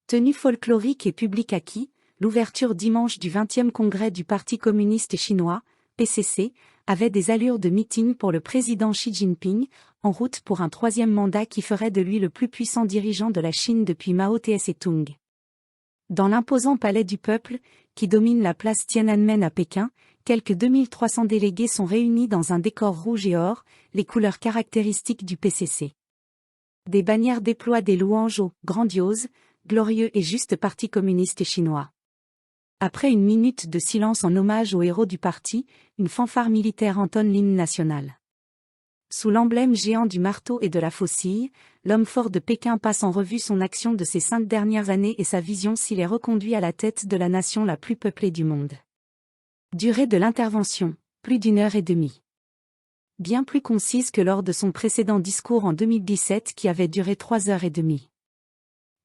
Tenue folklorique et public acquis, l'ouverture dimanche du 20e congrès du Parti communiste chinois, PCC, avait des allures de meeting pour le président Xi Jinping, en route pour un troisième mandat qui ferait de lui le plus puissant dirigeant de la Chine depuis Mao Tse-tung. Dans l'imposant palais du peuple, qui domine la place Tiananmen à Pékin, quelques 2300 délégués sont réunis dans un décor rouge et or, les couleurs caractéristiques du PCC. Des bannières déploient des louanges au « grandiose », glorieux et juste Parti communiste chinois. Après une minute de silence en hommage aux héros du parti, une fanfare militaire entonne l'hymne national. Sous l'emblème géant du marteau et de la faucille, l'homme fort de Pékin passe en revue son action de ces 5 dernières années et sa vision s'il est reconduit à la tête de la nation la plus peuplée du monde. Durée de l'intervention, plus d'1h30. Bien plus concise que lors de son précédent discours en 2017 qui avait duré 3h30.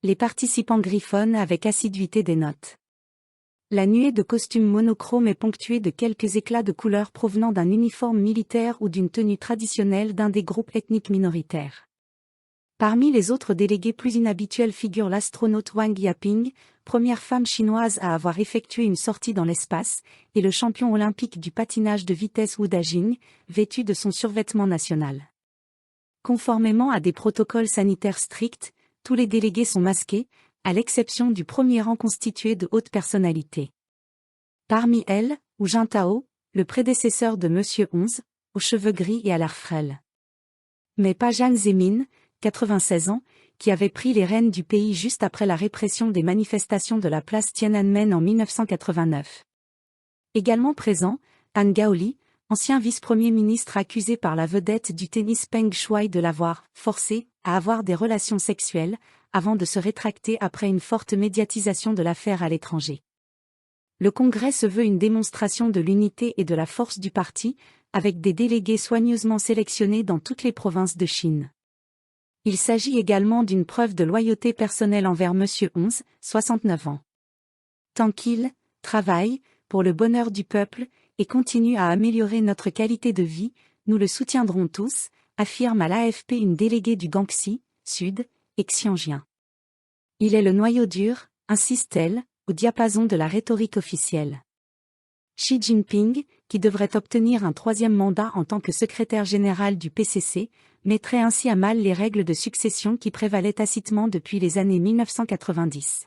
Les participants griffonnent avec assiduité des notes. La nuée de costumes monochromes est ponctuée de quelques éclats de couleurs provenant d'un uniforme militaire ou d'une tenue traditionnelle d'un des groupes ethniques minoritaires. Parmi les autres délégués plus inhabituels figure l'astronaute Wang Yaping, première femme chinoise à avoir effectué une sortie dans l'espace, et le champion olympique du patinage de vitesse Wu Dajing, vêtu de son survêtement national. Conformément à des protocoles sanitaires stricts, tous les délégués sont masqués, à l'exception du premier rang constitué de hautes personnalités. Parmi elles, Hu Jintao, le prédécesseur de Monsieur 11, aux cheveux gris et à l'air frêle. Mais pas Jiang Zemin, 96 ans, qui avait pris les rênes du pays juste après la répression des manifestations de la place Tiananmen en 1989. Également présent, Han Gaoli, ancien vice-premier ministre accusé par la vedette du tennis Peng Shuai de l'avoir forcé à avoir des relations sexuelles, avant de se rétracter après une forte médiatisation de l'affaire à l'étranger. Le congrès se veut une démonstration de l'unité et de la force du parti, avec des délégués soigneusement sélectionnés dans toutes les provinces de Chine. Il s'agit également d'une preuve de loyauté personnelle envers Monsieur 11, 69 ans. Tant qu'il travaille pour le bonheur du peuple et continue à améliorer notre qualité de vie, nous le soutiendrons tous, affirme à l'AFP une déléguée du Guangxi, Sud, et Xianjiang. Il est le noyau dur, insiste-t-elle, au diapason de la rhétorique officielle. Xi Jinping, qui devrait obtenir un troisième mandat en tant que secrétaire général du PCC, mettrait ainsi à mal les règles de succession qui prévalaient tacitement depuis les années 1990.